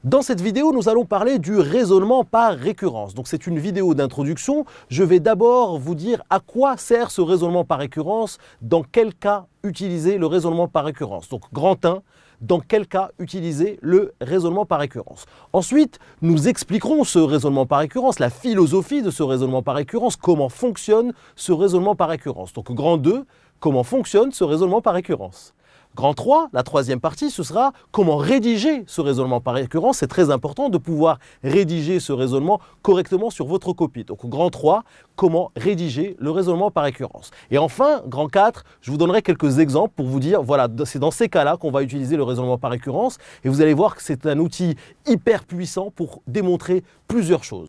Dans cette vidéo, nous allons parler du raisonnement par récurrence. Donc c'est une vidéo d'introduction. Je vais d'abord vous dire à quoi sert ce raisonnement par récurrence, dans quel cas utiliser le raisonnement par récurrence. Donc grand 1, dans quel cas utiliser le raisonnement par récurrence. Ensuite, nous expliquerons ce raisonnement par récurrence, la philosophie de ce raisonnement par récurrence, comment fonctionne ce raisonnement par récurrence. Donc grand 2, comment fonctionne ce raisonnement par récurrence. Grand 3, la troisième partie, ce sera comment rédiger ce raisonnement par récurrence. C'est très important de pouvoir rédiger ce raisonnement correctement sur votre copie. Donc grand 3, comment rédiger le raisonnement par récurrence. Et enfin, grand 4, je vous donnerai quelques exemples pour vous dire, voilà, c'est dans ces cas-là qu'on va utiliser le raisonnement par récurrence. Et vous allez voir que c'est un outil hyper puissant pour démontrer plusieurs choses.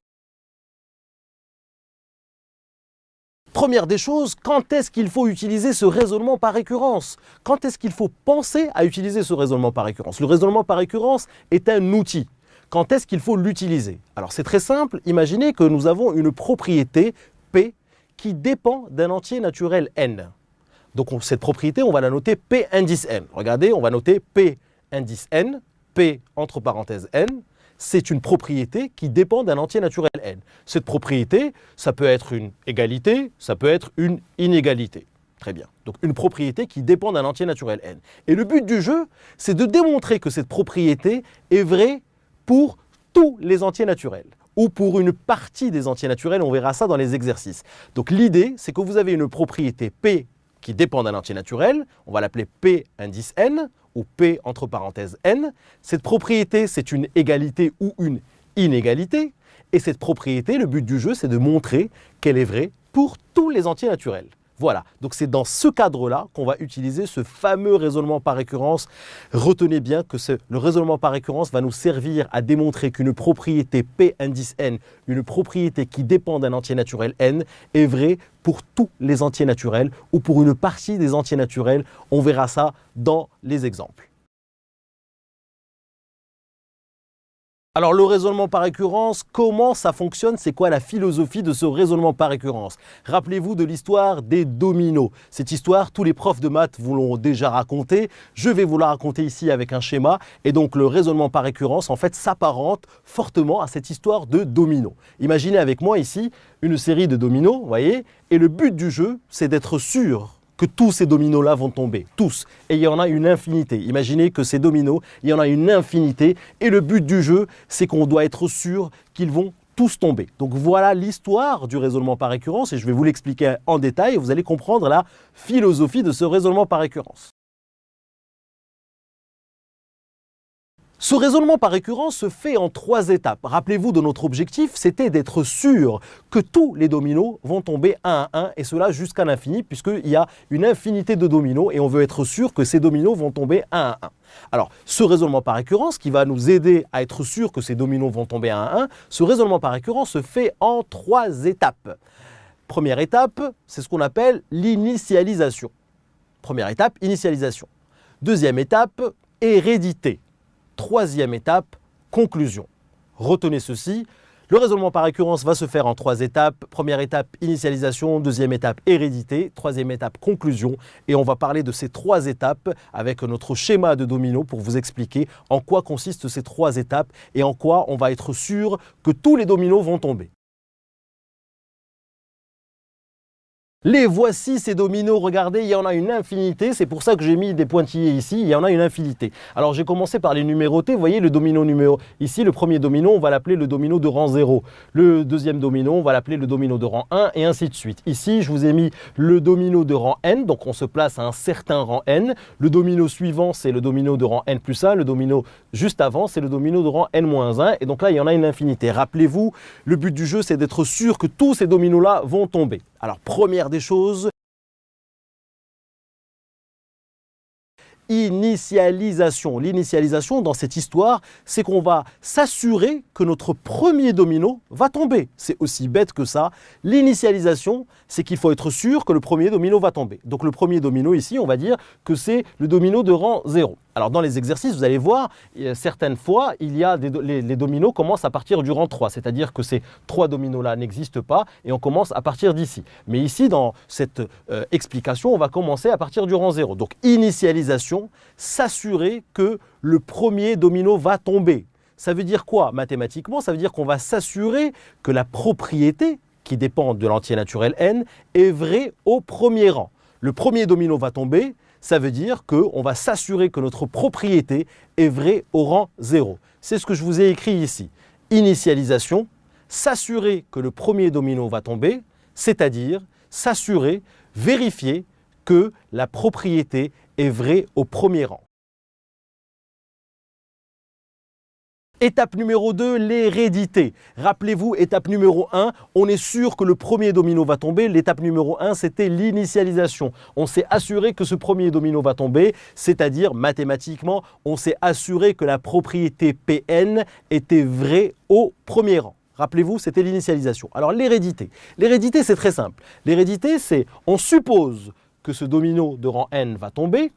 Première des choses, quand est-ce qu'il faut utiliser ce raisonnement par récurrence? Quand est-ce qu'il faut penser à utiliser ce raisonnement par récurrence? Le raisonnement par récurrence est un outil. Quand est-ce qu'il faut l'utiliser? Alors c'est très simple, imaginez que nous avons une propriété P qui dépend d'un entier naturel N. Donc cette propriété, on va la noter P indice N. Regardez, on va noter P indice N, P entre parenthèses N. C'est une propriété qui dépend d'un entier naturel N. Cette propriété, ça peut être une égalité, ça peut être une inégalité. Très bien. Donc une propriété qui dépend d'un entier naturel N. Et le but du jeu, c'est de démontrer que cette propriété est vraie pour tous les entiers naturels ou pour une partie des entiers naturels. On verra ça dans les exercices. Donc l'idée, c'est que vous avez une propriété P qui dépend d'un entier naturel. On va l'appeler P indice N ou P entre parenthèses N. Cette propriété, c'est une égalité ou une inégalité. Et cette propriété, le but du jeu, c'est de montrer qu'elle est vraie pour tous les entiers naturels. Voilà, donc c'est dans ce cadre-là qu'on va utiliser ce fameux raisonnement par récurrence. Retenez bien que le raisonnement par récurrence va nous servir à démontrer qu'une propriété P indice N, une propriété qui dépend d'un entier naturel N, est vraie pour tous les entiers naturels ou pour une partie des entiers naturels. On verra ça dans les exemples. Alors le raisonnement par récurrence, comment ça fonctionne? C'est quoi la philosophie de ce raisonnement par récurrence? Rappelez-vous de l'histoire des dominos. Cette histoire, tous les profs de maths vous l'ont déjà racontée. Je vais vous la raconter ici avec un schéma. Et donc le raisonnement par récurrence, en fait, s'apparente fortement à cette histoire de dominos. Imaginez avec moi ici une série de dominos, vous voyez, et le but du jeu, c'est d'être sûr que tous ces dominos-là vont tomber, tous. Et il y en a une infinité. Imaginez que ces dominos, il y en a une infinité. Et le but du jeu, c'est qu'on doit être sûr qu'ils vont tous tomber. Donc voilà l'histoire du raisonnement par récurrence et je vais vous l'expliquer en détail et vous allez comprendre la philosophie de ce raisonnement par récurrence. Ce raisonnement par récurrence se fait en 3 étapes. Rappelez-vous de notre objectif, c'était d'être sûr que tous les dominos vont tomber un à un et cela jusqu'à l'infini puisqu'il y a une infinité de dominos et on veut être sûr que ces dominos vont tomber un à un. Alors, ce raisonnement par récurrence qui va nous aider à être sûr que ces dominos vont tomber un à un, ce raisonnement par récurrence se fait en 3 étapes. Première étape, c'est ce qu'on appelle l'initialisation. Première étape, initialisation. Deuxième étape, hérédité. Troisième étape, conclusion. Retenez ceci, le raisonnement par récurrence va se faire en 3 étapes. Première étape, initialisation. Deuxième étape, hérédité. Troisième étape, conclusion. Et on va parler de ces 3 étapes avec notre schéma de domino pour vous expliquer en quoi consistent ces 3 étapes et en quoi on va être sûr que tous les dominos vont tomber. Les voici ces dominos, regardez, il y en a une infinité, c'est pour ça que j'ai mis des pointillés ici, il y en a une infinité. Alors j'ai commencé par les numéroter, vous voyez le domino numéro, ici le premier domino, on va l'appeler le domino de rang 0. Le deuxième domino, on va l'appeler le domino de rang 1 et ainsi de suite. Ici, je vous ai mis le domino de rang n, donc on se place à un certain rang n. Le domino suivant, c'est le domino de rang n plus 1, le domino juste avant, c'est le domino de rang n-1, et donc là, il y en a une infinité. Rappelez-vous, le but du jeu, c'est d'être sûr que tous ces dominos-là vont tomber. Alors, première des choses, initialisation. L'initialisation dans cette histoire, c'est qu'on va s'assurer que notre premier domino va tomber. C'est aussi bête que ça. L'initialisation, c'est qu'il faut être sûr que le premier domino va tomber. Donc le premier domino ici, on va dire que c'est le domino de rang 0. Alors dans les exercices, vous allez voir, certaines fois, les dominos commencent à partir du rang 3, c'est-à-dire que ces 3 dominos-là n'existent pas et on commence à partir d'ici. Mais ici, dans cette explication, on va commencer à partir du rang 0. Donc initialisation, s'assurer que le premier domino va tomber. Ça veut dire quoi mathématiquement? Ça veut dire qu'on va s'assurer que la propriété qui dépend de l'entier naturel n est vraie au premier rang. Le premier domino va tomber, ça veut dire qu'on va s'assurer que notre propriété est vraie au rang 0. C'est ce que je vous ai écrit ici. Initialisation, s'assurer que le premier domino va tomber, c'est-à-dire s'assurer, vérifier que la propriété est vraie au premier rang. Étape numéro 2, l'hérédité. Rappelez-vous, étape numéro 1, on est sûr que le premier domino va tomber. L'étape numéro 1, c'était l'initialisation. On s'est assuré que ce premier domino va tomber, c'est-à-dire mathématiquement, on s'est assuré que la propriété Pn était vraie au premier rang. Rappelez-vous, c'était l'initialisation. Alors l'hérédité. L'hérédité, c'est très simple. L'hérédité, c'est on suppose que ce domino de rang n va tomber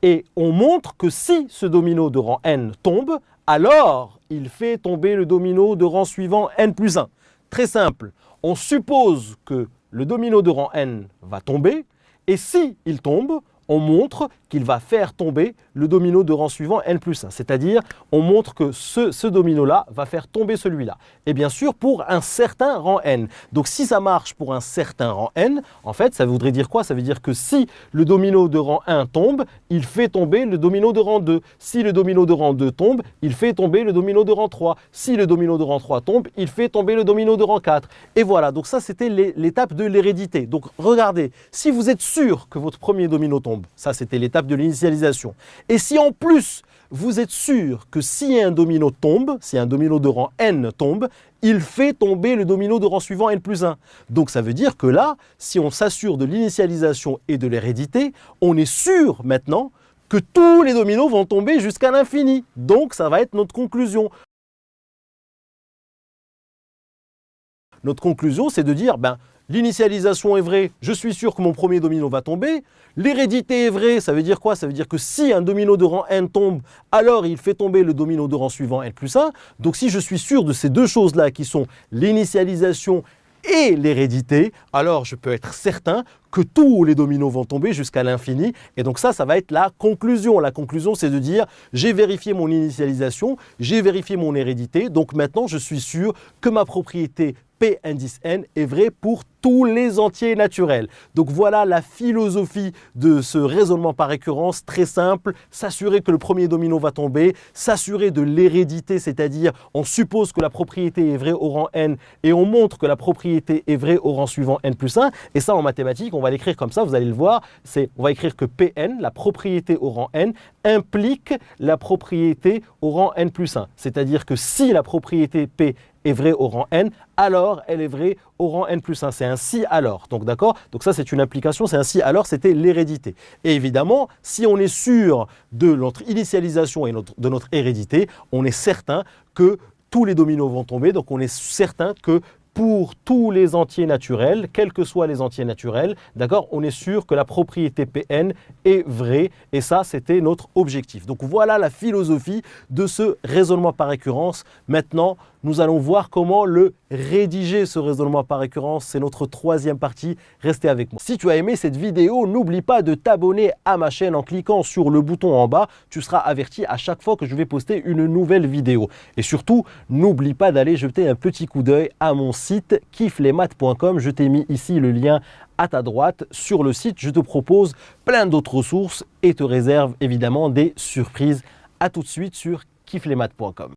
et on montre que si ce domino de rang n tombe, alors il fait tomber le domino de rang suivant n plus 1. Très simple, on suppose que le domino de rang n va tomber et si il tombe, on montre qu'il va faire tomber le domino de rang suivant n plus 1. C'est-à-dire, on montre que ce domino-là va faire tomber celui-là. Et bien sûr, pour un certain rang n. Donc, si ça marche pour un certain rang n, en fait, ça voudrait dire quoi? Ça veut dire que si le domino de rang 1 tombe, il fait tomber le domino de rang 2. Si le domino de rang 2 tombe, il fait tomber le domino de rang 3. Si le domino de rang 3 tombe, il fait tomber le domino de rang 4. Et voilà, donc ça, c'était l'étape de l'hérédité. Donc, regardez, si vous êtes sûr que votre premier domino tombe, ça, c'était l'étape de l'initialisation. Et si en plus, vous êtes sûr que si un domino tombe, si un domino de rang n tombe, il fait tomber le domino de rang suivant n plus 1. Donc ça veut dire que là, si on s'assure de l'initialisation et de l'hérédité, on est sûr maintenant que tous les dominos vont tomber jusqu'à l'infini. Donc ça va être notre conclusion. Notre conclusion, c'est de dire, l'initialisation est vraie, je suis sûr que mon premier domino va tomber. L'hérédité est vraie, ça veut dire quoi? Ça veut dire que si un domino de rang n tombe, alors il fait tomber le domino de rang suivant n plus 1. Donc si je suis sûr de ces deux choses-là qui sont l'initialisation et l'hérédité, alors je peux être certain que tous les dominos vont tomber jusqu'à l'infini. Et donc ça va être la conclusion. La conclusion, c'est de dire, j'ai vérifié mon initialisation, j'ai vérifié mon hérédité, donc maintenant je suis sûr que ma propriété P indice n est vraie pour tous les entiers naturels. Donc voilà la philosophie de ce raisonnement par récurrence, très simple, s'assurer que le premier domino va tomber, s'assurer de l'hérédité, c'est-à-dire on suppose que la propriété est vraie au rang n et on montre que la propriété est vraie au rang suivant n plus 1. Et ça en mathématiques, on va l'écrire comme ça, vous allez le voir, on va écrire que Pn, la propriété au rang n, implique la propriété au rang n plus 1. C'est-à-dire que si la propriété P est vraie au rang n, alors elle est vraie au rang n plus 1. C'est un si alors. Donc d'accord? Donc ça c'est une implication, c'est un si alors, c'était l'hérédité. Et évidemment, si on est sûr de notre initialisation et de notre hérédité, on est certain que tous les dominos vont tomber. Donc on est certain que pour tous les entiers naturels, quels que soient les entiers naturels, d'accord, on est sûr que la propriété Pn est vraie et ça, c'était notre objectif. Donc voilà la philosophie de ce raisonnement par récurrence. Maintenant, nous allons voir comment le rédiger, ce raisonnement par récurrence. C'est notre troisième partie. Restez avec moi. Si tu as aimé cette vidéo, n'oublie pas de t'abonner à ma chaîne en cliquant sur le bouton en bas. Tu seras averti à chaque fois que je vais poster une nouvelle vidéo. Et surtout, n'oublie pas d'aller jeter un petit coup d'œil à mon site kifflesmaths.com. Je t'ai mis ici le lien à ta droite. Sur le site, je te propose plein d'autres ressources et te réserve évidemment des surprises. À tout de suite sur kifflesmaths.com.